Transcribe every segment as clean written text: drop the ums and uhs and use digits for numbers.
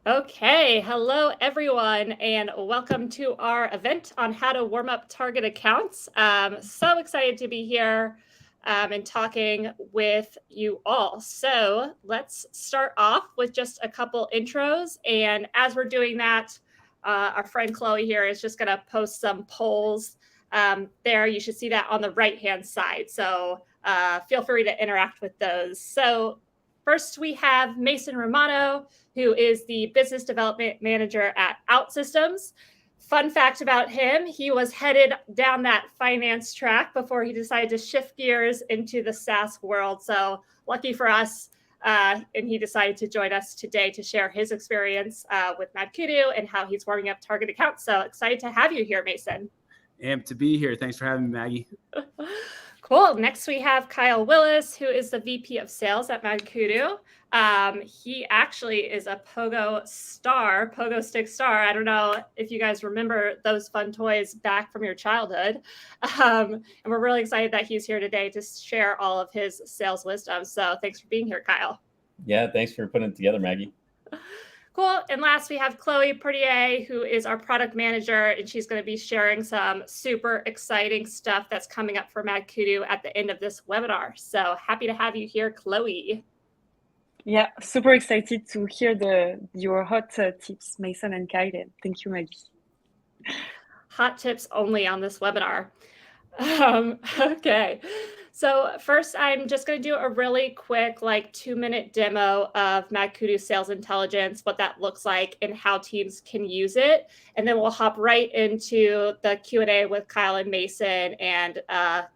Okay, hello everyone, and welcome to our event on how to warm up target accounts. So excited to be here and talking with you all. So let's start off with just a couple intros. And as we're doing that, our friend Chloe here is just going to post some polls there. You should see that on the right-hand side. So feel free to interact with those. So first, we have Mason Romano, who is the business development manager at OutSystems. Fun fact about him, he was headed down that finance track before he decided to shift gears into the SaaS world. So lucky for us. And he decided to join us today to share his experience with MadKudu and how he's warming up target accounts. So excited to have you here, Mason. Amped to be here. Thanks for having me, Maggie. Cool. Next, we have Kyle Willis, who is the VP of Sales at MadKudu. He actually is a Pogo Stick star. I don't know if you guys remember those fun toys back from your childhood. And we're really excited that he's here today to share all of his sales wisdom. So thanks for being here, Kyle. Yeah, thanks for putting it together, Maggie. Cool. And last, we have Chloe Portier, who is our product manager, and she's going to be sharing some super exciting stuff that's coming up for MadKudu at the end of this webinar. So happy to have you here, Chloe. Yeah, super excited to hear your hot tips, Mason and Kyle. Thank you, Maggie. Hot tips only on this webinar. Okay. So first, I'm just going to do a really quick 2-minute demo of MadKudu Sales Intelligence, what that looks like and how teams can use it. And then we'll hop right into the Q&A with Kyle and Mason and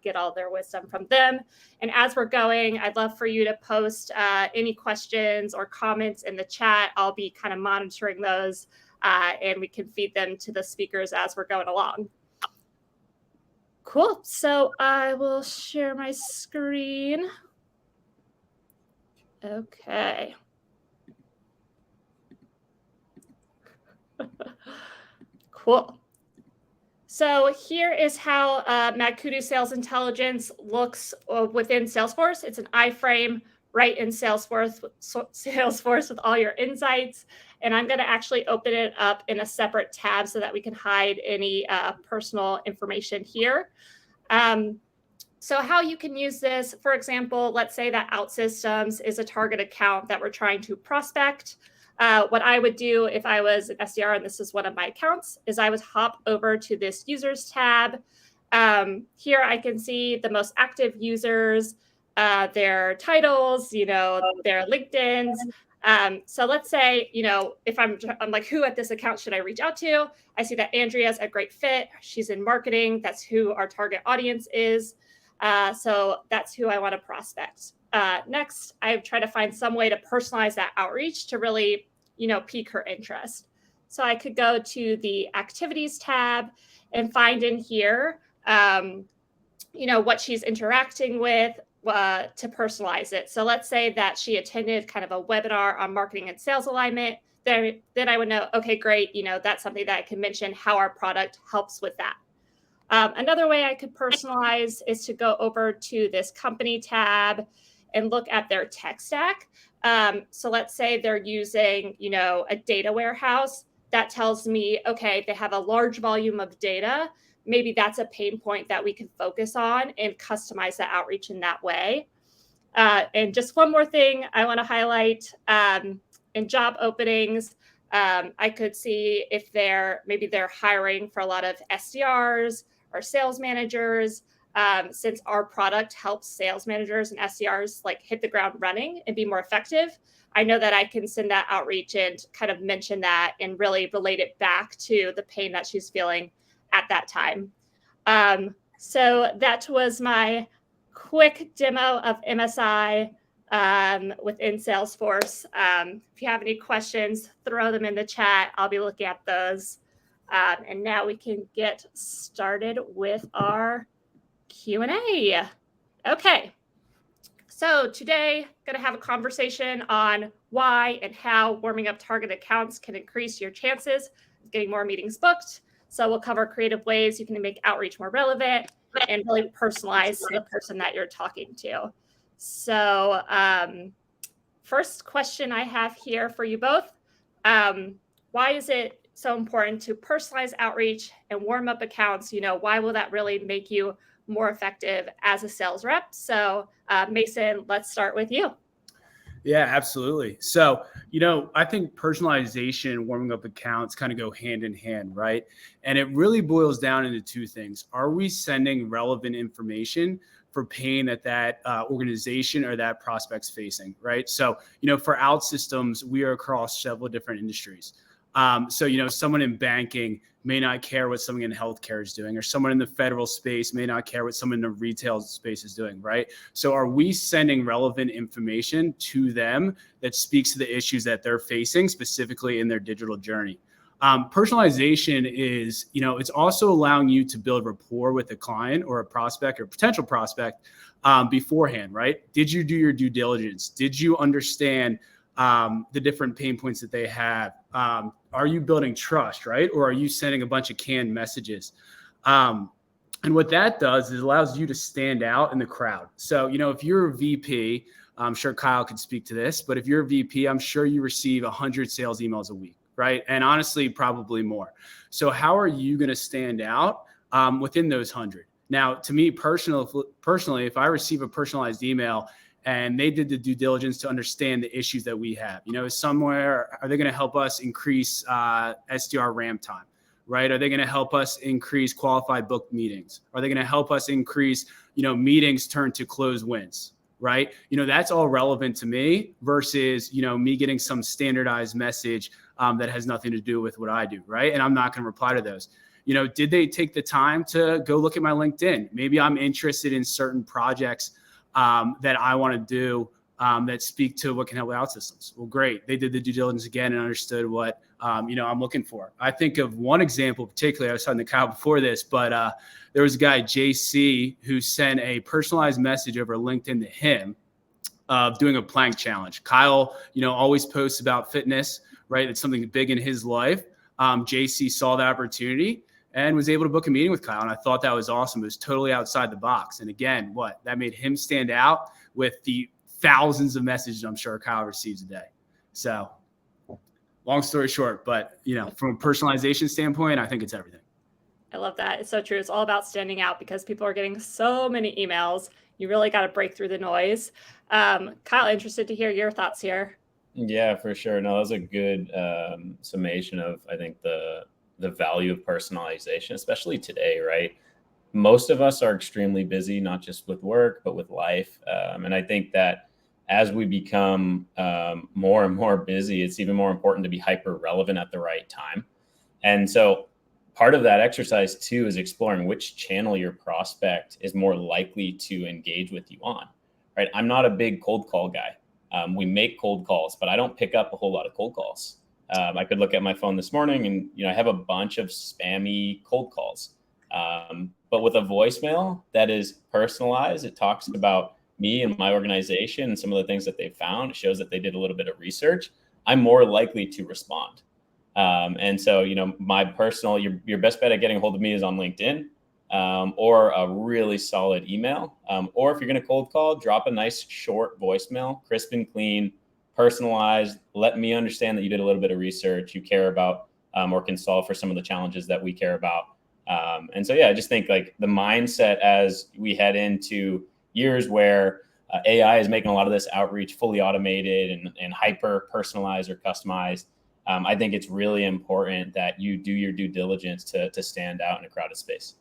get all their wisdom from them. And as we're going, I'd love for you to post any questions or comments in the chat. I'll be kind of monitoring those and we can feed them to the speakers as we're going along. Cool. So I will share my screen. Okay. Cool. So here is how MadKudu Sales Intelligence looks within Salesforce. It's an iframe right in Salesforce with all your insights. And I'm going to actually open it up in a separate tab so that we can hide any personal information here. So how you can use this, for example, let's say that OutSystems is a target account that we're trying to prospect. What I would do if I was an SDR, and this is one of my accounts, is I would hop over to this users tab. Here I can see the most active users, their titles, their LinkedIns. So let's say, if I'm like, who at this account should I reach out to? I see that Andrea's a great fit. She's in marketing. That's who our target audience is. So that's who I want to prospect. Next, I try to find some way to personalize that outreach to really, pique her interest. So I could go to the activities tab and find in here, what she's interacting with, to personalize it. So let's say that she attended kind of a webinar on marketing and sales alignment. Then I would know, okay, great. That's something that I can mention how our product helps with that. Another way I could personalize is to go over to this company tab and look at their tech stack. So let's say they're using, a data warehouse. That tells me, okay, they have a large volume of data. Maybe that's a pain point that we can focus on and customize the outreach in that way. And just one more thing I want to highlight, in job openings, I could see if they're hiring for a lot of SDRs or sales managers, since our product helps sales managers and SDRs hit the ground running and be more effective. I know that I can send that outreach and kind of mention that and really relate it back to the pain that she's feeling at that time. So that was my quick demo of MSI within Salesforce. If you have any questions, throw them in the chat. I'll be looking at those. And now we can get started with our Q&A. Okay. So today, going to have a conversation on why and how warming up target accounts can increase your chances of getting more meetings booked. So we'll cover creative ways you can make outreach more relevant and really personalize to the person that you're talking to. So first question I have here for you both. Why is it so important to personalize outreach and warm up accounts? Why will that really make you more effective as a sales rep? So, Mason, let's start with you. Yeah, absolutely. So, I think personalization and warming up accounts kind of go hand in hand, right? And it really boils down into two things. Are we sending relevant information for pain that organization or that prospect's facing, right? So, for OutSystems, we are across several different industries. So, someone in banking may not care what someone in healthcare is doing, or someone in the federal space may not care what someone in the retail space is doing, right? So are we sending relevant information to them that speaks to the issues that they're facing specifically in their digital journey? Personalization is, it's also allowing you to build rapport with a client or a prospect or potential prospect beforehand, right? Did you do your due diligence? Did you understand the different pain points that they have? Are you building trust, right? Or are you sending a bunch of canned messages? And what that does is it allows you to stand out in the crowd. So, if you're a VP, I'm sure Kyle could speak to this, but if you're a VP, I'm sure you receive 100 sales emails a week, right? And honestly, probably more. So how are you going to stand out within those 100? Now, to me personally, if I receive a personalized email and they did the due diligence to understand the issues that we have, somewhere, are they going to help us increase SDR ramp time, right? Are they going to help us increase qualified book meetings? Are they going to help us increase, meetings turn to close wins, right? That's all relevant to me versus, me getting some standardized message that has nothing to do with what I do, right? And I'm not going to reply to those. Did they take the time to go look at my LinkedIn? Maybe I'm interested in certain projects that I want to do that speak to what can help with OutSystems. Well, great. They did the due diligence again and understood what, I'm looking for. I think of one example particularly. I was talking to Kyle before this, but there was a guy, JC, who sent a personalized message over LinkedIn to him of doing a plank challenge. Kyle, always posts about fitness, right? It's something big in his life. JC saw the opportunity and was able to book a meeting with Kyle. And I thought that was awesome. It was totally outside the box. And again, that made him stand out with the thousands of messages I'm sure Kyle receives a day. So long story short, but from a personalization standpoint, I think it's everything. I love that. It's so true. It's all about standing out because people are getting so many emails. You really got to break through the noise. Kyle, interested to hear your thoughts here. Yeah, for sure. No, that was a good summation of, I think, the value of personalization, especially today, right? Most of us are extremely busy, not just with work, but with life. And I think that as we become more and more busy, it's even more important to be hyper relevant at the right time. And so part of that exercise too is exploring which channel your prospect is more likely to engage with you on, right? I'm not a big cold call guy. We make cold calls, but I don't pick up a whole lot of cold calls. I could look at my phone this morning and, I have a bunch of spammy cold calls. But with a voicemail that is personalized, it talks about me and my organization and some of the things that they found. It shows that they did a little bit of research. I'm more likely to respond. And so, my personal, your best bet at getting a hold of me is on LinkedIn, or a really solid email. Or if you're going to cold call, drop a nice short voicemail, crisp and clean, personalized. Let me understand that you did a little bit of research, you care about, or can solve for some of the challenges that we care about. And so, yeah, I just think like the mindset as we head into years where AI is making a lot of this outreach fully automated and hyper personalized or customized. I think it's really important that you do your due diligence to stand out in a crowded space.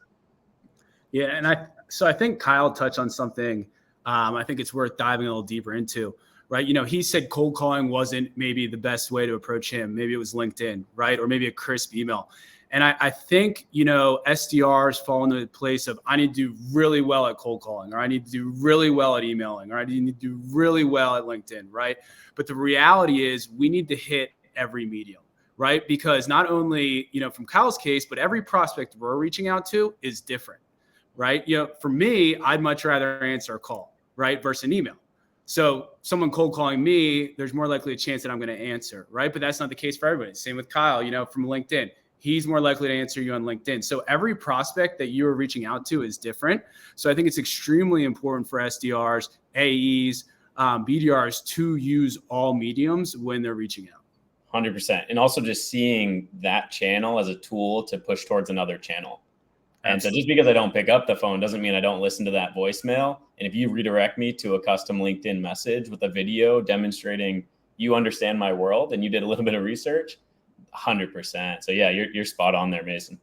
Yeah. And I think Kyle touched on something I think it's worth diving a little deeper into, right? He said cold calling wasn't maybe the best way to approach him. Maybe it was LinkedIn, right? Or maybe a crisp email. And I think, SDRs fall into the place of I need to do really well at cold calling, or I need to do really well at emailing, or I need to do really well at LinkedIn, right? But the reality is we need to hit every medium, right? Because not only, from Kyle's case, but every prospect we're reaching out to is different, right? For me, I'd much rather answer a call, right? Versus an email. So someone cold calling me, there's more likely a chance that I'm going to answer, right? But that's not the case for everybody. Same with Kyle, from LinkedIn. He's more likely to answer you on LinkedIn. So every prospect that you are reaching out to is different. So I think it's extremely important for SDRs, AEs, BDRs to use all mediums when they're reaching out. 100%. And also just seeing that channel as a tool to push towards another channel. And so just because I don't pick up the phone doesn't mean I don't listen to that voicemail. And if you redirect me to a custom LinkedIn message with a video demonstrating you understand my world and you did a little bit of research, 100%. So yeah, you're spot on there, Mason.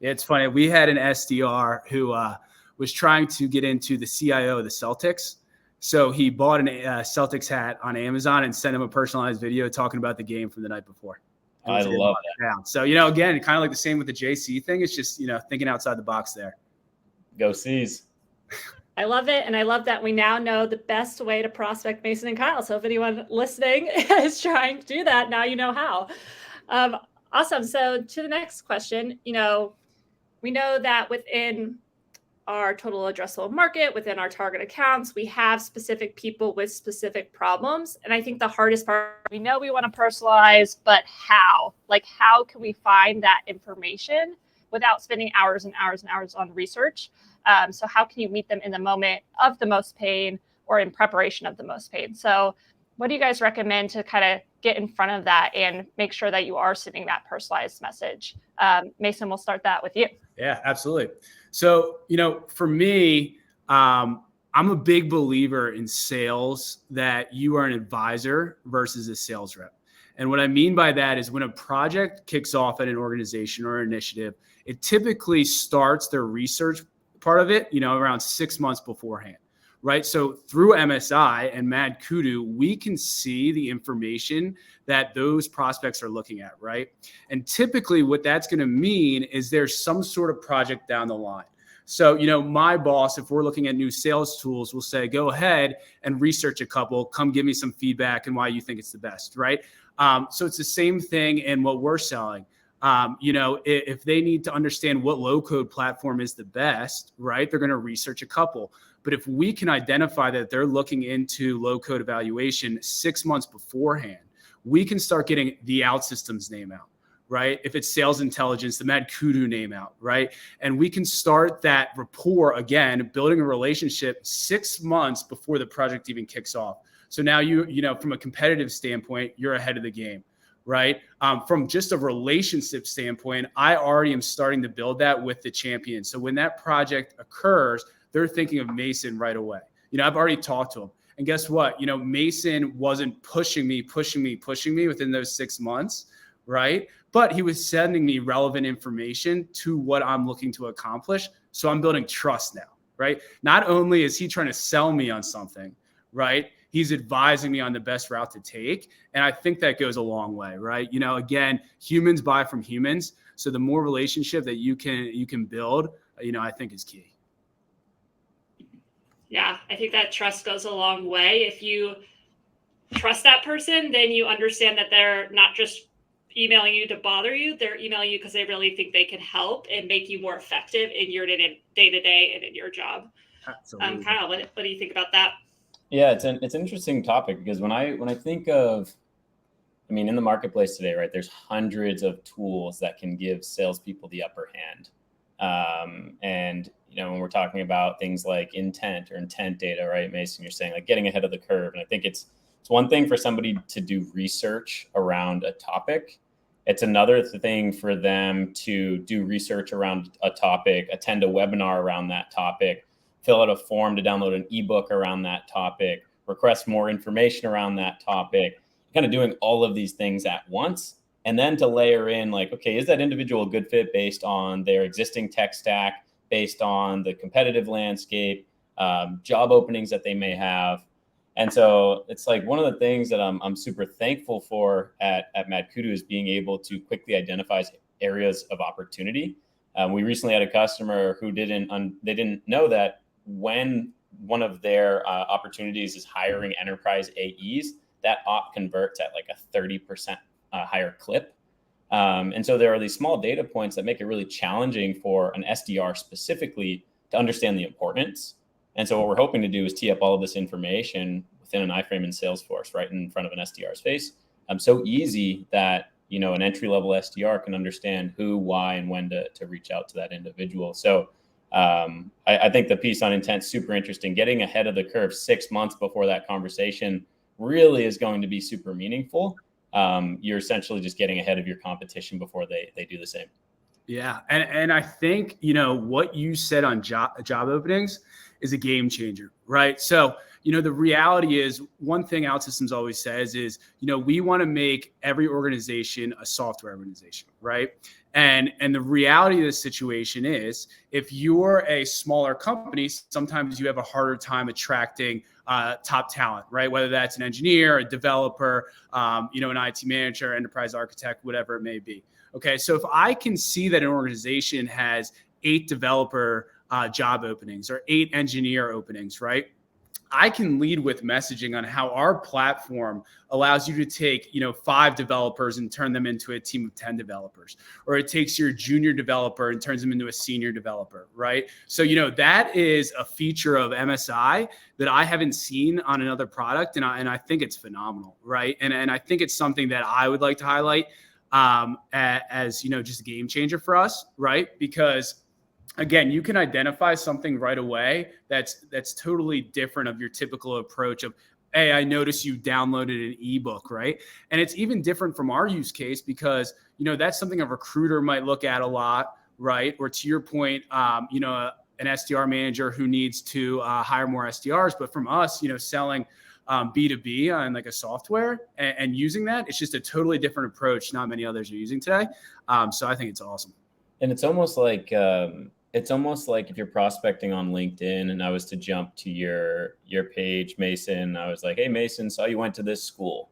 Yeah, it's funny. We had an SDR who was trying to get into the CIO of the Celtics. So he bought a Celtics hat on Amazon and sent him a personalized video talking about the game from the night before. I love that. Down. So, you know, again, kind of like the same with the JC thing. It's just, you know, thinking outside the box there. Go C's. I love it. And I love that we now know the best way to prospect Mason and Kyle. So if anyone listening is trying to do that, now you know how. Awesome. So to the next question, you know, we know that within our total addressable market, within our target accounts, we have specific people with specific problems. And I think the hardest part, we know we want to personalize, but how? Like, how can we find that information without spending hours and hours and hours on research? So how can you meet them in the moment of the most pain or in preparation of the most pain? So what do you guys recommend to kind of get in front of that and make sure that you are sending that personalized message? Mason, we'll start that with you. Yeah, absolutely. So, you know, for me, I'm a big believer in sales that you are an advisor versus a sales rep. And what I mean by that is when a project kicks off at an organization or initiative, it typically starts their research part of it, you know, around 6 months beforehand, right? So through MSI and Mad Kudu, we can see the information that those prospects are looking at, right? And typically what that's going to mean is there's some sort of project down the line. So, you know, my boss, if we're looking at new sales tools, will say, go ahead and research a couple, come give me some feedback and why you think it's the best, right? So it's the same thing in what we're selling. You know, if they need to understand what low code platform is the best, right, they're going to research a couple. But if we can identify that they're looking into low code evaluation 6 months beforehand, we can start getting the OutSystems name out, right? If it's sales intelligence, the Mad Kudu name out, right? And we can start that rapport again, building a relationship 6 months before the project even kicks off. So now you know, from a competitive standpoint, you're ahead of the game, right? From just a relationship standpoint, I already am starting to build that with the champion. So when that project occurs, they're thinking of Mason right away. You know, I've already talked to him. And guess what? You know, Mason wasn't pushing me within those 6 months, right? But he was sending me relevant information to what I'm looking to accomplish. So I'm building trust now, right? Not only is he trying to sell me on something, right? He's advising me on the best route to take. And I think that goes a long way, right? You know, again, humans buy from humans. So the more relationship that you can build, you know, I think is key. Yeah, I think that trust goes a long way. If you trust that person, then you understand that they're not just emailing you to bother you. They're emailing you because they really think they can help and make you more effective in your day-to-day and in your job. Absolutely. Kyle, what do you think about that? Yeah, it's an interesting topic because when I think of, I mean, in the marketplace today, right, there's hundreds of tools that can give salespeople the upper hand. And, you know, when we're talking about things like intent or intent data, right, Mason, you're saying like getting ahead of the curve. And I think it's one thing for somebody to do research around a topic. It's another thing for them to do research around a topic, attend a webinar around that topic, fill out a form to download an ebook around that topic, request more information around that topic, kind of doing all of these things at once. And then to layer in like, okay, is that individual a good fit based on their existing tech stack, based on the competitive landscape, job openings that they may have. And so it's like one of the things that I'm super thankful for at Mad Kudu is being able to quickly identify areas of opportunity. We recently had a customer who they didn't know that when one of their opportunities is hiring enterprise AEs, that op converts at like a 30% higher clip. And so there are these small data points that make it really challenging for an SDR specifically to understand the importance. And so what we're hoping to do is tee up all of this information within an iframe in Salesforce, right in front of an SDR's face. So easy that, you know, an entry-level SDR can understand who, why, and when to reach out to that individual. So I think the piece on intent is super interesting. Getting ahead of the curve 6 months before that conversation really is going to be super meaningful. you're essentially just getting ahead of your competition before they do the same. Yeah. And I think, what you said on job openings is a game changer, right? So, the reality is, one thing OutSystems always says is, we want to make every organization a software organization, right? And the reality of this situation is, if you're a smaller company, sometimes you have a harder time attracting top talent, right? Whether that's an engineer, a developer, an IT manager, enterprise architect, whatever it may be. Okay, so if I can see that an organization has 8 developer job openings or 8 engineer openings, right? I can lead with messaging on how our platform allows you to take, 5 developers and turn them into a team of 10 developers, or it takes your junior developer and turns them into a senior developer, right? So, that is a feature of MSI that I haven't seen on another product, and I think it's phenomenal, right? And I think it's something that I would like to highlight as just a game changer for us, right? Because again, you can identify something right away that's totally different of your typical approach of, hey, I noticed you downloaded an ebook, right? And it's even different from our use case because, that's something a recruiter might look at a lot, right? Or to your point, an SDR manager who needs to hire more SDRs. But from us, selling B2B on like a software and using that, it's just a totally different approach. Not many others are using today. So I think it's awesome. And it's almost like if you're prospecting on LinkedIn and I was to jump to your page, Mason, I was like, hey, Mason, saw you went to this school.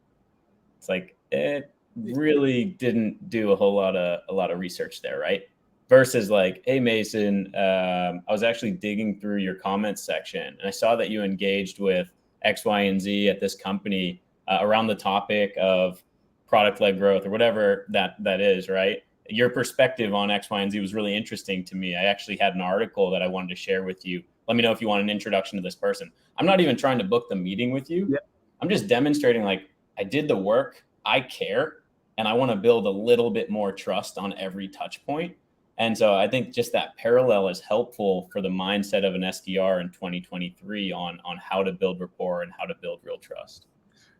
It's like, it really didn't do a lot of research there, right? Versus like, hey, Mason, I was actually digging through your comments section and I saw that you engaged with X, Y, and Z at this company around the topic of product-led growth or whatever that is, right? Your perspective on X, Y, and Z was really interesting to me. I actually had an article that I wanted to share with you. Let me know if you want an introduction to this person. I'm not even trying to book the meeting with you. Yep. I'm just demonstrating like I did the work, I care, and I want to build a little bit more trust on every touch point. And so I think just that parallel is helpful for the mindset of an SDR in 2023 on how to build rapport and how to build real trust.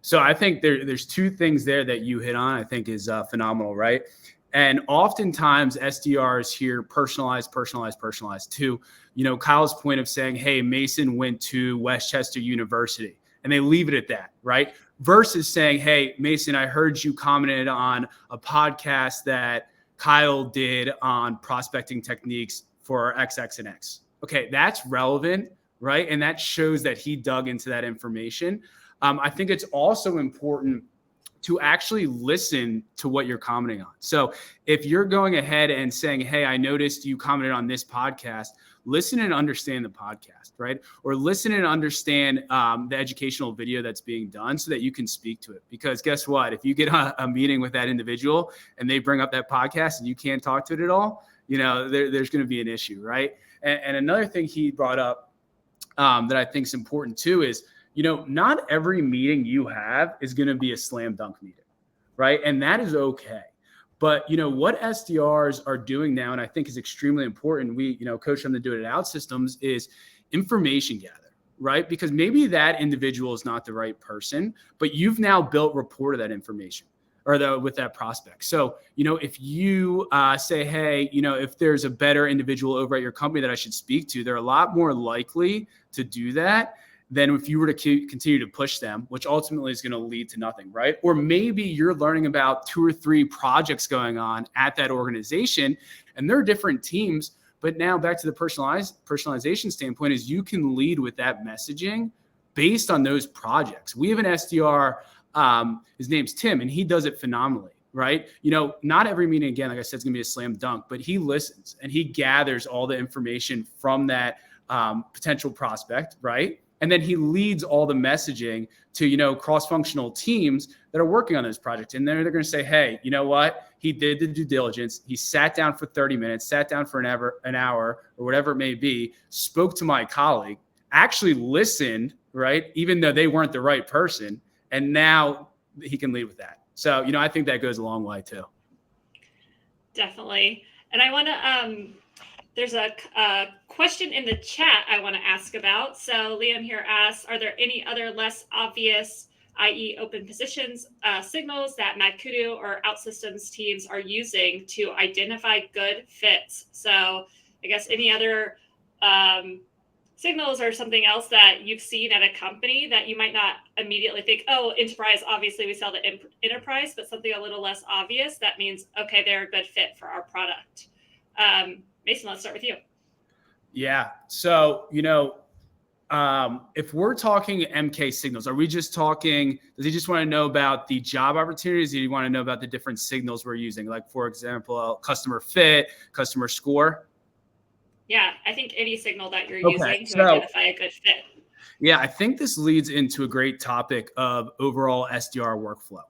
So I think there's 2 things there that you hit on, I think is phenomenal, right? And oftentimes SDRs hear personalized to, Kyle's point of saying, hey, Mason went to Westchester University, and they leave it at that, right? Versus saying, hey, Mason, I heard you commented on a podcast that Kyle did on prospecting techniques for XX and X. Okay, that's relevant, right? And that shows that he dug into that information. I think it's also important to actually listen to what you're commenting on. So if you're going ahead and saying, hey, I noticed you commented on this podcast, listen and understand the podcast, right? Or listen and understand the educational video that's being done so that you can speak to it. Because guess what? If you get a meeting with that individual and they bring up that podcast and you can't talk to it at all, there's going to be an issue, right? And another thing he brought up that I think is important too is, not every meeting you have is going to be a slam dunk meeting, right? And that is okay. But, what SDRs are doing now, and I think is extremely important, we, coach them to do it at OutSystems, is information gather, right? Because maybe that individual is not the right person, but you've now built rapport to that information or with that prospect. So, if you say, hey, if there's a better individual over at your company that I should speak to, they're a lot more likely to do that than if you were to continue to push them, which ultimately is going to lead to nothing, right? Or maybe you're learning about 2 or 3 projects going on at that organization, and they're different teams. But now back to the personalization standpoint is you can lead with that messaging based on those projects. We have an SDR, his name's Tim, and he does it phenomenally, right? Not every meeting, again, like I said, is going to be a slam dunk, but he listens and he gathers all the information from that potential prospect, right? And then he leads all the messaging to, cross-functional teams that are working on this project. And then they're going to say, hey, you know what? He did the due diligence. He sat down for 30 minutes, sat down for an hour or whatever it may be, spoke to my colleague, actually listened, right? Even though they weren't the right person. And now he can lead with that. So, I think that goes a long way too. Definitely. And I want to, there's a question in the chat I want to ask about. So Liam here asks, are there any other less obvious i.e. open positions, signals that MadKudu or OutSystems teams are using to identify good fits. So I guess any other signals or something else that you've seen at a company that you might not immediately think, oh, enterprise, obviously we sell to enterprise, but something a little less obvious, that means, okay, they're a good fit for our product. Mason, let's start with you. Yeah. So, if we're talking MK signals, are we just talking, does he just want to know about the job opportunities? Do you want to know about the different signals we're using? Like, for example, customer fit, customer score? Yeah, I think any signal that you're Okay, using to identify a good fit. Yeah, I think this leads into a great topic of overall SDR workflow,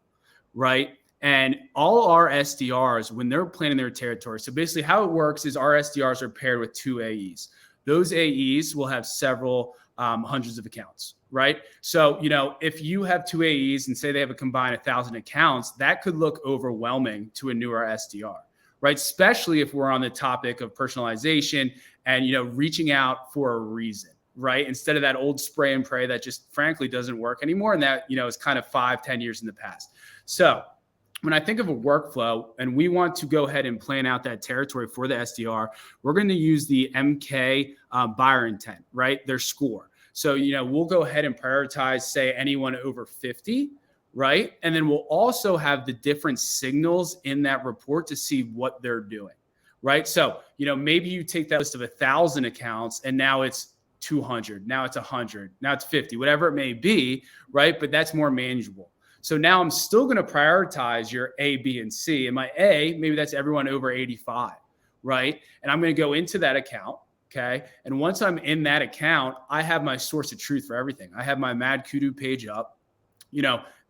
right? And all our SDRs, when they're planning their territory, so basically how it works is our SDRs are paired with 2 AEs. Those AEs will have several hundreds of accounts, right? So, if you have 2 AEs and say they have a combined 1,000 accounts, that could look overwhelming to a newer SDR, right? Especially if we're on the topic of personalization and, reaching out for a reason, right? Instead of that old spray and pray that just frankly doesn't work anymore. And that, is kind of 5-10 years in the past. So when I think of a workflow and we want to go ahead and plan out that territory for the SDR, we're going to use the MK buyer intent, right? Their score. So, we'll go ahead and prioritize, say, anyone over 50, right? And then we'll also have the different signals in that report to see what they're doing, right? So, maybe you take that list of 1,000 accounts and now it's 200, now it's 100, now it's 50, whatever it may be, right? But that's more manageable. So now I'm still going to prioritize your A, B, and C. And my A, maybe that's everyone over 85, right? And I'm going to go into that account, okay? And once I'm in that account, I have my source of truth for everything. I have my MadKudu page up.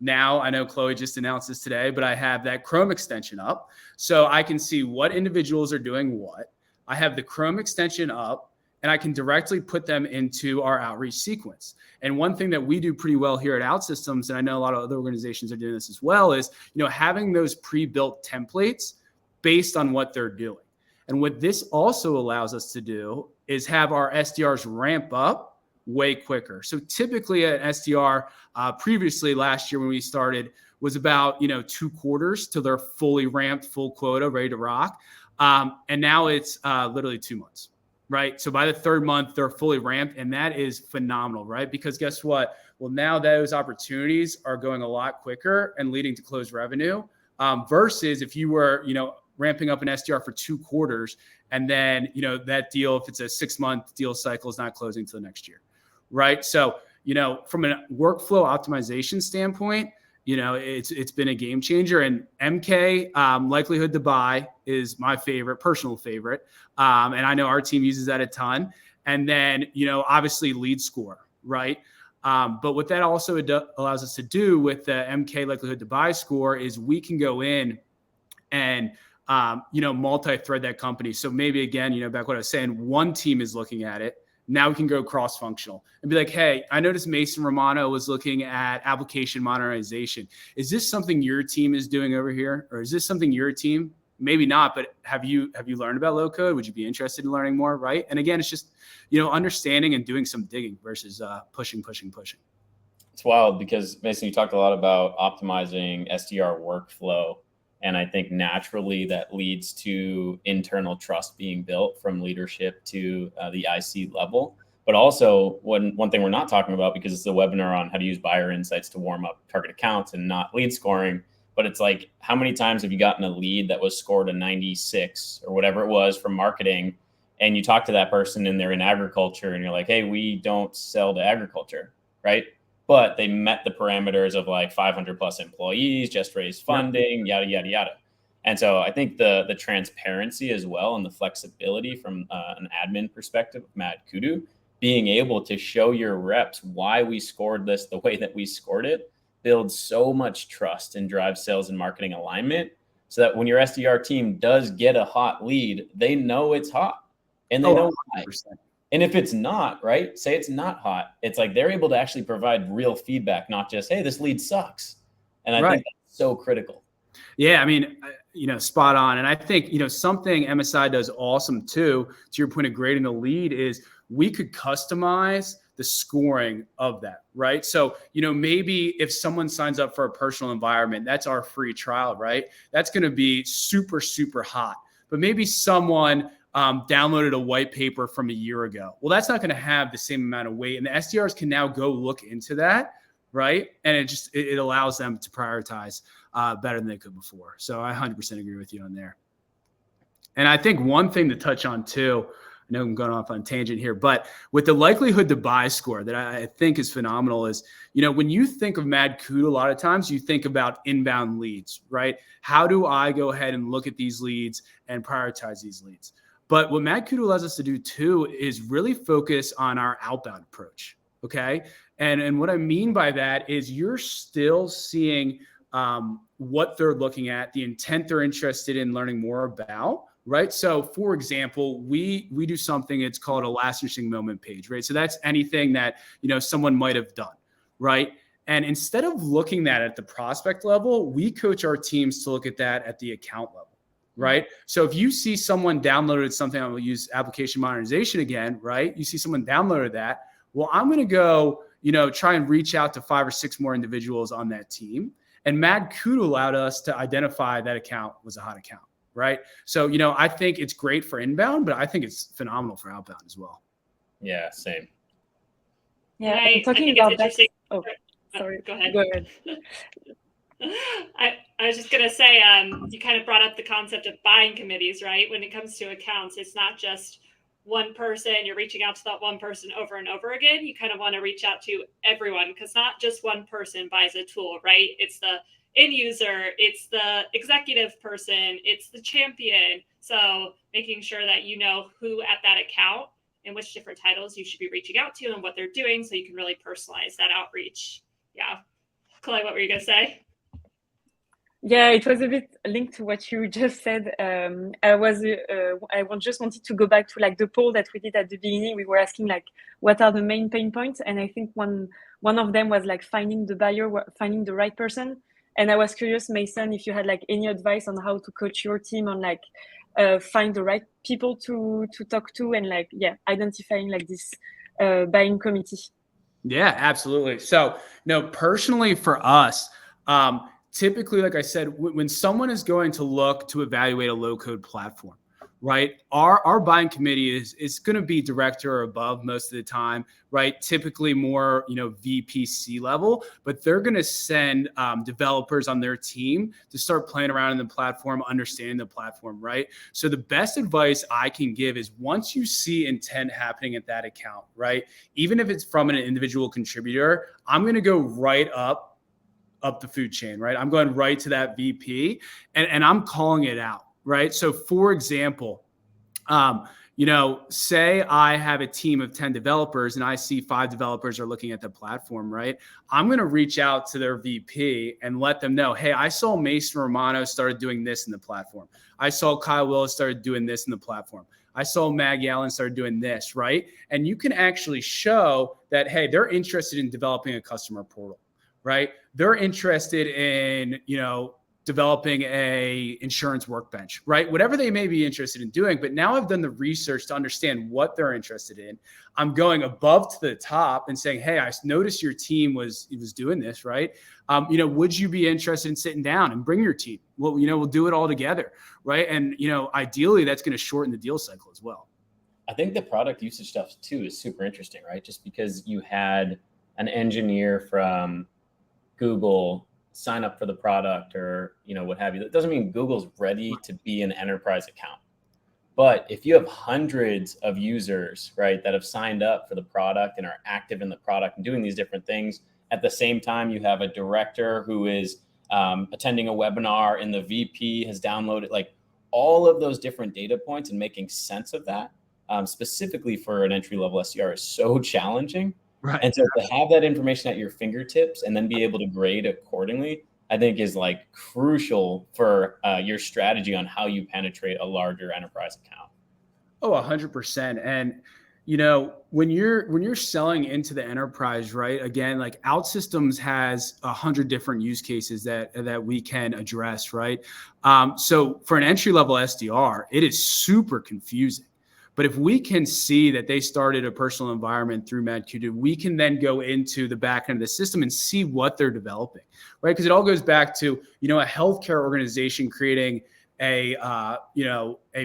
Now I know Chloe just announced this today, but I have that Chrome extension up. So I can see what individuals are doing what. I have the Chrome extension up, and I can directly put them into our outreach sequence. And one thing that we do pretty well here at OutSystems, and I know a lot of other organizations are doing this as well, is having those pre-built templates based on what they're doing. And what this also allows us to do is have our SDRs ramp up way quicker. So typically an SDR previously last year when we started was about 2 quarters till they're fully ramped, full quota, ready to rock. And now it's literally 2 months. Right. So by the 3rd month, they're fully ramped. And that is phenomenal. Right. Because guess what? Well, now those opportunities are going a lot quicker and leading to closed revenue versus if you were, ramping up an SDR for 2 quarters and then, that deal, if it's a 6-month deal cycle, is not closing until next year. Right. So, from a workflow optimization standpoint, it's been a game changer. And MK likelihood to buy is my personal favorite. And I know our team uses that a ton. And then, obviously lead score, right? But what that also allows us to do with the MK likelihood to buy score is we can go in and, multi-thread that company. So maybe again, back what I was saying, one team is looking at it. Now we can go cross-functional and be like, hey, I noticed Mason Romano was looking at application modernization. Is this something your team is doing over here? Or is this something your team? Maybe not, but have you learned about low code? Would you be interested in learning more? Right. And again, it's just, understanding and doing some digging versus pushing. It's wild because Mason, you talked a lot about optimizing SDR workflow. And I think naturally that leads to internal trust being built from leadership to the IC level. But also one thing we're not talking about, because it's a webinar on how to use buyer insights to warm up target accounts and not lead scoring. But it's like, how many times have you gotten a lead that was scored a 96 or whatever it was from marketing? And you talk to that person and they're in agriculture and you're like, hey, we don't sell to agriculture, right? But they met the parameters of like 500 plus employees, just raised funding, yada, yada, yada. And so I think the transparency as well and the flexibility from an admin perspective of MadKudu, being able to show your reps why we scored this the way that we scored it, builds so much trust and drives sales and marketing alignment so that when your SDR team does get a hot lead, they know it's hot and they know why. 100%. And if it's not, right, say it's not hot, it's like they're able to actually provide real feedback, not just, hey, this lead sucks. And I think that's so critical. Yeah, I mean, spot on. And I think, something MSI does awesome too, to your point of grading the lead, is we could customize the scoring of that, right? So, maybe if someone signs up for a personal environment, that's our free trial, right? That's going to be super, super hot. But maybe someone downloaded a white paper from a year ago. Well, that's not going to have the same amount of weight. And the SDRs can now go look into that, right? And it allows them to prioritize better than they could before. So I 100% agree with you on there. And I think one thing to touch on too, I know I'm going off on a tangent here, but with the likelihood to buy score that I think is phenomenal is, when you think of Mad Kudu, a lot of times you think about inbound leads, right? How do I go ahead and look at these leads and prioritize these leads? But what Mad Kudu allows us to do too is really focus on our outbound approach, okay? And what I mean by that is you're still seeing what they're looking at, the intent they're interested in learning more about, right? So for example, we do something, it's called a last interesting moment page, right? So that's anything that, someone might have done, right? And instead of looking at the prospect level, we coach our teams to look at that at the account level, right? So if you see someone downloaded something, I will use application modernization again, right? You see someone downloaded that. Well, I'm going to go, try and reach out to 5 or 6 more individuals on that team. And Mad Kudu allowed us to identify that account was a hot account, right? So, I think it's great for inbound, but I think it's phenomenal for outbound as well. Yeah, same. Yeah, I talking think about it's that. interesting. Oh, sorry. Go ahead. Go ahead. I was just going to say, you kind of brought up the concept of buying committees, right? When it comes to accounts, it's not just one person, you're reaching out to that one person over and over again. You kind of want to reach out to everyone because not just one person buys a tool, right? It's the end user, it's the executive person, it's the champion. So making sure that you know who at that account and which different titles you should be reaching out to and what they're doing so you can really personalize that outreach. Yeah. Chloe, what were you going to say? Yeah, it was a bit linked to what you just said. Just wanted to go back to like the poll that we did at the beginning. We were asking like, what are the main pain points? And I think one of them was like finding the buyer, finding the right person. And I was curious, Mason, if you had like any advice on how to coach your team on like find the right people to talk to and like, identifying like this buying committee. Yeah, absolutely. So, personally for us, typically, like I said, when someone is going to look to evaluate a low-code platform, right? Our buying committee is going to be director or above most of the time, right? Typically more, VPC level, but they're going to send developers on their team to start playing around in the platform, understanding the platform, right? So the best advice I can give is once you see intent happening at that account, right? Even if it's from an individual contributor, I'm going to go right up the food chain, right? I'm going right to that VP and I'm calling it out, right? So for example, say I have a team of 10 developers and I see 5 developers are looking at the platform, right? I'm going to reach out to their VP and let them know, hey, I saw Mason Romano started doing this in the platform. I saw Kyle Willis started doing this in the platform. I saw Maggie Allen started doing this, right? And you can actually show that, hey, they're interested in developing a customer portal, right? They're interested in, developing a insurance workbench, right? Whatever they may be interested in doing. But now I've done the research to understand what they're interested in. I'm going above to the top and saying, hey, I noticed your team was doing this, right? Would you be interested in sitting down and bring your team? Well, we'll do it all together, right? And, ideally that's going to shorten the deal cycle as well. I think the product usage stuff too is super interesting, right? Just because you had an engineer from Google sign up for the product or, what have you. That doesn't mean Google's ready to be an enterprise account. But if you have hundreds of users, right, that have signed up for the product and are active in the product and doing these different things, at the same time, you have a director who is attending a webinar and the VP has downloaded, like all of those different data points and making sense of that, specifically for an entry-level SDR is so challenging. Right. And so to have that information at your fingertips and then be able to grade accordingly, I think is like crucial for your strategy on how you penetrate a larger enterprise account. Oh, 100%. And, when you're selling into the enterprise, right? Again, like OutSystems has 100 different use cases that we can address, right? So for an entry-level SDR, it is super confusing. But if we can see that they started a personal environment through MadKudu, we can then go into the back end of the system and see what they're developing, right? Because it all goes back to, a healthcare organization creating a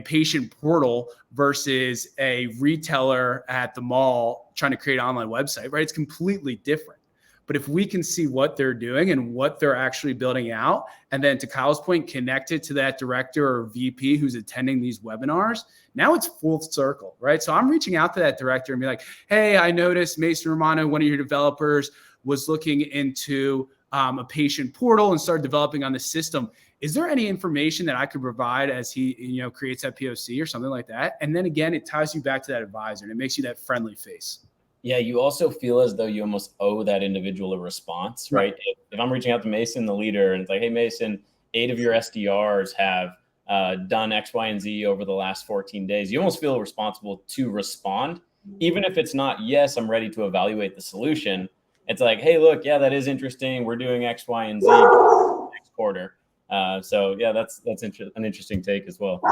patient portal versus a retailer at the mall trying to create an online website, right? It's completely different. But if we can see what they're doing and what they're actually building out, and then to Kyle's point, connect it to that director or VP who's attending these webinars, now it's full circle, right? So I'm reaching out to that director and be like, hey, I noticed Mason Romano, one of your developers, was looking into a patient portal and started developing on the system. Is there any information that I could provide as he, creates that POC or something like that? And then again, it ties you back to that advisor and it makes you that friendly face. Yeah, you also feel as though you almost owe that individual a response, right? If I'm reaching out to Mason, the leader, and it's like, hey, Mason, 8 of your SDRs have done X, Y, and Z over the last 14 days. You almost feel responsible to respond, even if it's not, yes, I'm ready to evaluate the solution. It's like, hey, look, yeah, that is interesting. We're doing X, Y, and Z next quarter. So yeah, that's an interesting take as well.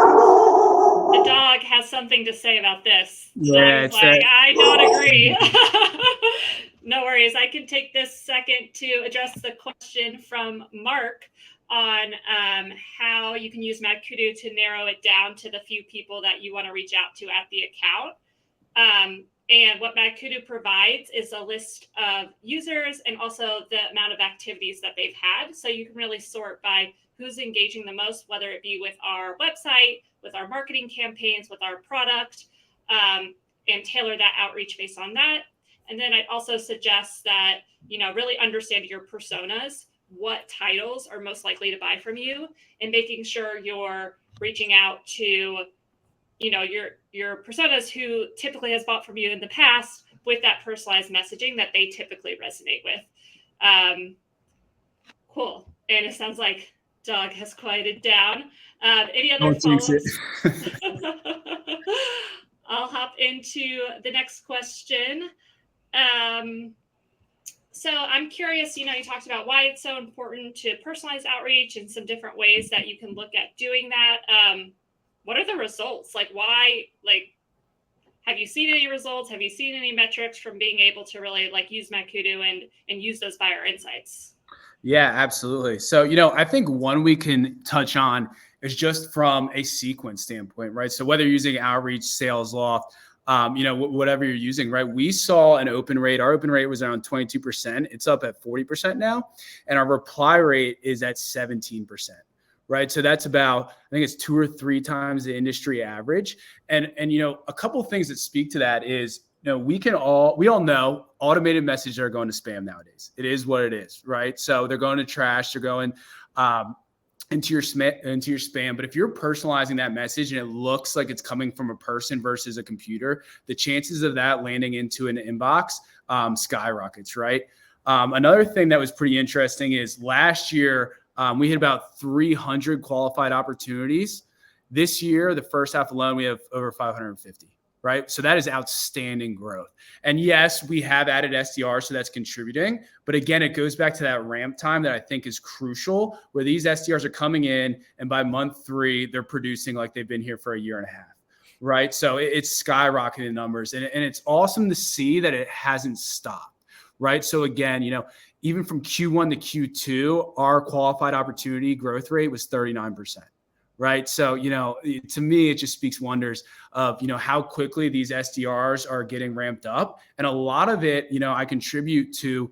The dog has something to say about this. Yeah, it's like, I don't agree. No worries. I can take this second to address the question from Mark on how you can use MadKudu to narrow it down to the few people that you want to reach out to at the account. And what MadKudu provides is a list of users and also the amount of activities that they've had. So you can really sort by who's engaging the most, whether it be with our website, with our marketing campaigns, with our product, and tailor that outreach based on that. And then I'd also suggest that, really understand your personas, what titles are most likely to buy from you, and making sure you're reaching out to, your personas who typically has bought from you in the past with that personalized messaging that they typically resonate with. Cool. And it sounds like Doug has quieted down. Any other follow-ups? I'll hop into the next question. So I'm curious, you talked about why it's so important to personalize outreach and some different ways that you can look at doing that. What are the results? Have you seen any results? Have you seen any metrics from being able to really use MadKudu and use those buyer insights? Yeah, absolutely. So, I think one we can touch on is just from a sequence standpoint, right? So whether you're using Outreach, SalesLoft, whatever you're using, right? We saw an open rate. Our open rate was around 22%. It's up at 40% now. And our reply rate is at 17%, right? So that's about, I think it's 2 or 3 times the industry average. And a couple of things that speak to that is, we all know automated messages are going to spam nowadays. It is what it is, right? So they're going to trash, they're going into your spam. But if you're personalizing that message and it looks like it's coming from a person versus a computer, the chances of that landing into an inbox skyrockets, right? Another thing that was pretty interesting is last year we had about 300 qualified opportunities. This year, the first half alone, we have over 550. Right. So that is outstanding growth. And yes, we have added SDRs, so that's contributing. But again, it goes back to that ramp time that I think is crucial, where these SDRs are coming in and by month 3, they're producing like they've been here for a year and a half. Right. So it's skyrocketing numbers. And it's awesome to see that it hasn't stopped. Right. So again, even from Q1 to Q2, our qualified opportunity growth rate was 39%. Right. So, to me, it just speaks wonders of, how quickly these SDRs are getting ramped up. And a lot of it, I contribute to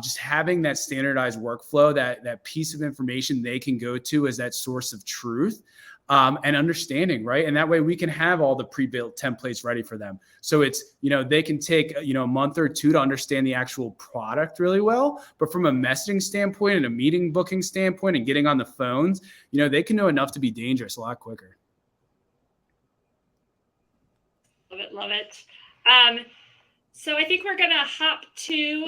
just having that standardized workflow, that piece of information they can go to as that source of truth and understanding. Right. And that way we can have all the pre-built templates ready for them. So it's, they can take, a month or 2 to understand the actual product really well. But from a messaging standpoint and a meeting booking standpoint and getting on the phones, they can know enough to be dangerous a lot quicker. Love it. So I think we're going to hop to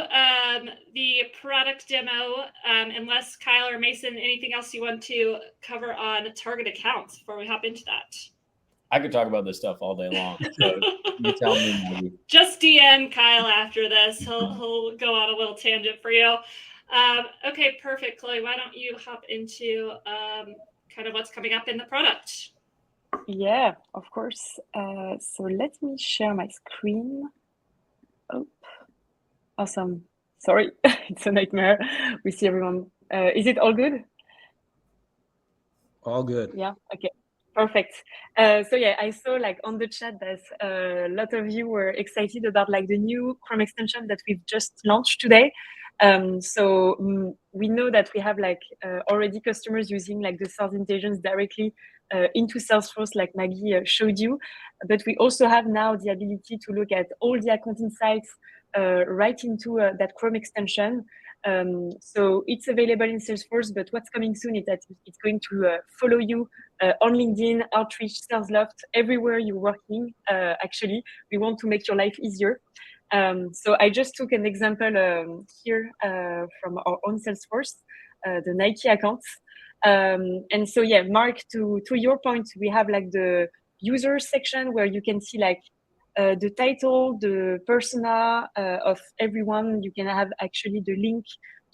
the product demo, unless Kyle or Mason, anything else you want to cover on target accounts before we hop into that? I could talk about this stuff all day long. So you tell me. Just DM Kyle after this. He'll go on a little tangent for you. Okay, perfect. Chloe, why don't you hop into kind of what's coming up in the product? Yeah, of course. So let me share my screen. Oh, awesome. Sorry, it's a nightmare. We see everyone. Is it all good? All good. Yeah. Okay. Perfect. So yeah, I saw like on the chat that a lot of you were excited about like the new Chrome extension that we've just launched today. We know that we have like already customers using like the sales intelligence directly into Salesforce, like Maggie showed you. But we also have now the ability to look at all the account insights right into that Chrome extension. So it's available in Salesforce, but what's coming soon is that it's going to follow you on LinkedIn, Outreach, SalesLoft, everywhere you're working. Actually, we want to make your life easier. So I just took an example here from our own Salesforce, the Nike account. And so yeah, Mark, to your point, we have like the user section where you can see like the title, the persona of everyone. You can have actually the link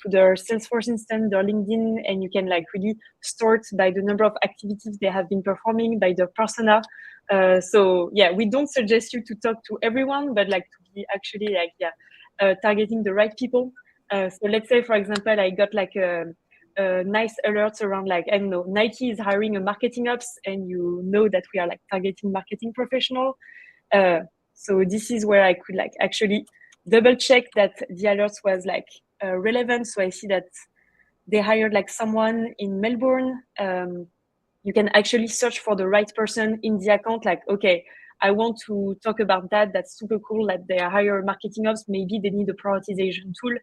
to their Salesforce instance, their LinkedIn, and you can like really sort by the number of activities they have been performing, by their persona. So yeah, we don't suggest you to talk to everyone, but like to be actually like targeting the right people. So let's say, for example, I got like a nice alerts around like, I don't know, Nike is hiring a marketing ops, and you know that we are like targeting marketing professional. So this is where I could like actually double check that the alerts was like relevant. So I see that they hired like someone in Melbourne. You can actually search for the right person in the account. Like, okay, I want to talk about that. That's super cool that they hire marketing ops. Maybe they need a prioritization tool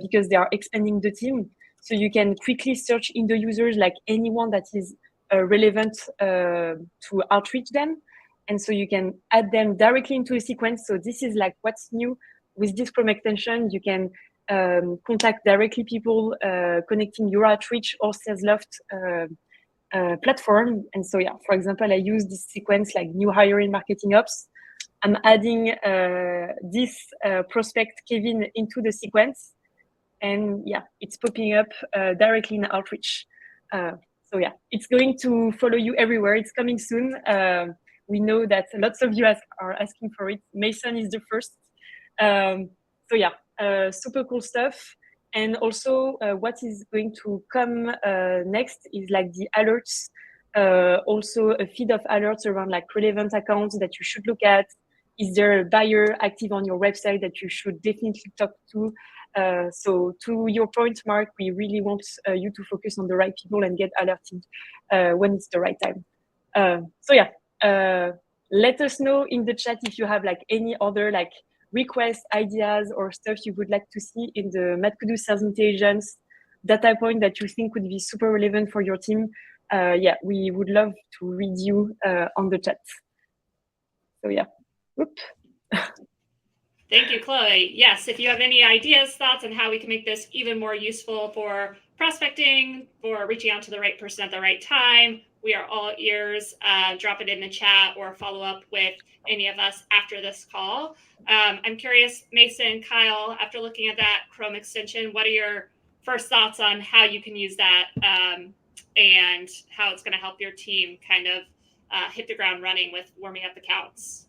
because they are expanding the team. So you can quickly search in the users like anyone that is relevant to outreach them. And so you can add them directly into a sequence. So this is like what's new with this Chrome extension. You can contact directly people connecting your outreach or SalesLoft platform. And so yeah, for example, I use this sequence like new hire in marketing ops. I'm adding this prospect Kevin into the sequence, and yeah, it's popping up directly in outreach. So yeah, it's going to follow you everywhere. It's coming soon. We know that lots of you are asking for it. Mason is the first. So yeah, super cool stuff. And also what is going to come next is like the alerts, also a feed of alerts around like relevant accounts that you should look at. Is there a buyer active on your website that you should definitely talk to? So to your point, Mark, we really want you to focus on the right people and get alerted when it's the right time. So yeah, let us know in the chat if you have like any other like requests, ideas, or stuff you would like to see in the MadKudu Sales Intelligence data point that you think would be super relevant for your team. Yeah, we would love to read you on the chat. So yeah. Whoop. Thank you, Chloe. Yes, if you have any ideas, thoughts on how we can make this even more useful for prospecting, for reaching out to the right person at the right time, we are all ears. Drop it in the chat or follow up with any of us after this call. I'm curious, Mason, Kyle, after looking at that Chrome extension, what are your first thoughts on how you can use that and how it's going to help your team kind of hit the ground running with warming up accounts?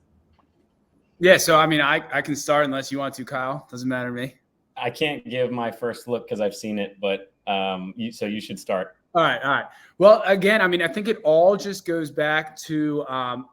Yeah, so I mean, I can start unless you want to, Kyle. Doesn't matter to me. I can't give my first look because I've seen it, but so you should start. All right. Well, again, I mean, I think it all just goes back to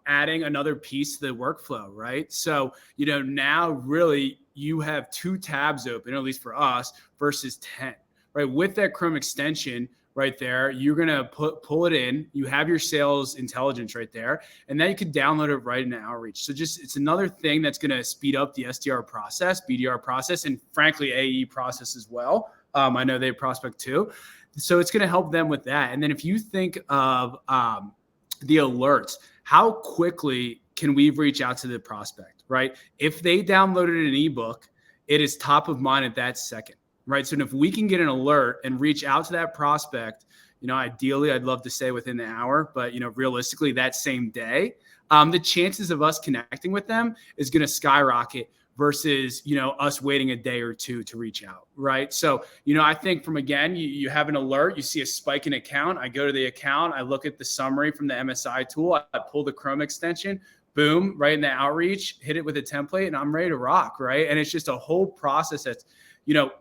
adding another piece to the workflow, right? So, now really you have 2 tabs open, at least for us, versus 10, right? With that Chrome extension right there, you're going to pull it in. You have your sales intelligence right there, and then you can download it right into Outreach. So it's another thing that's going to speed up the SDR process, BDR process, and frankly, AE process as well. I know they prospect too. So it's going to help them with that. And then if you think of the alerts, how quickly can we reach out to the prospect, right? If they downloaded an ebook, it is top of mind at that second, right? So if we can get an alert and reach out to that prospect, ideally I'd love to say within the hour, but realistically that same day, the chances of us connecting with them is going to skyrocket versus, us waiting a day or two to reach out, right? So, I think from, again, you have an alert, you see a spike in account, I go to the account, I look at the summary from the MSI tool, I pull the Chrome extension, boom, right in the outreach, hit it with a template, and I'm ready to rock, right? And it's just a whole process that's,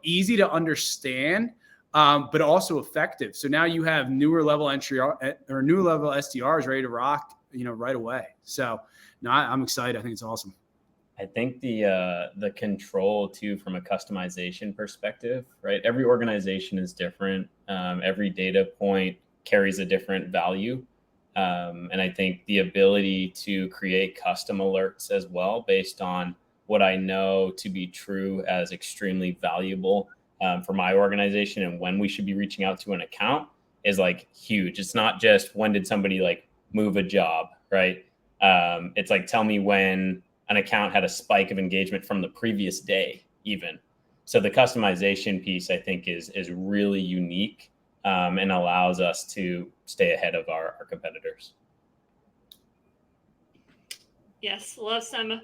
easy to understand, but also effective. So now you have newer level SDRs ready to rock, right away. So no, I'm excited. I think it's awesome. I think the control too, from a customization perspective, right? Every organization is different. Every data point carries a different value. And I think the ability to create custom alerts as well, based on what I know to be true as extremely valuable for my organization and when we should be reaching out to an account, is like huge. It's not just when did somebody like move a job, right? It's like, tell me when an account had a spike of engagement from the previous day even. So the customization piece, I think, is really unique and allows us to stay ahead of our competitors. Yes, love some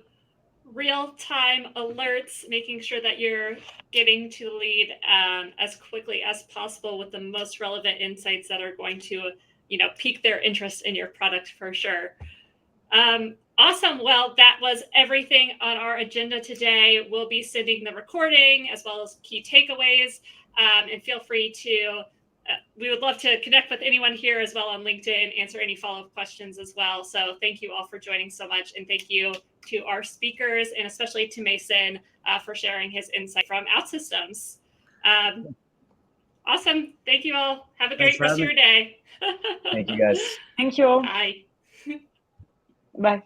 real-time alerts, making sure that you're getting to the lead as quickly as possible with the most relevant insights that are going to, pique their interest in your product for sure. Awesome. Well, that was everything on our agenda today. We'll be sending the recording as well as key takeaways. And feel free to, we would love to connect with anyone here as well on LinkedIn, answer any follow-up questions as well. So thank you all for joining so much. And thank you to our speakers, and especially to Mason for sharing his insight from OutSystems. Awesome. Thank you all. Have a great rest of your day. Thank you, guys. Thank you all. Bye. Bye.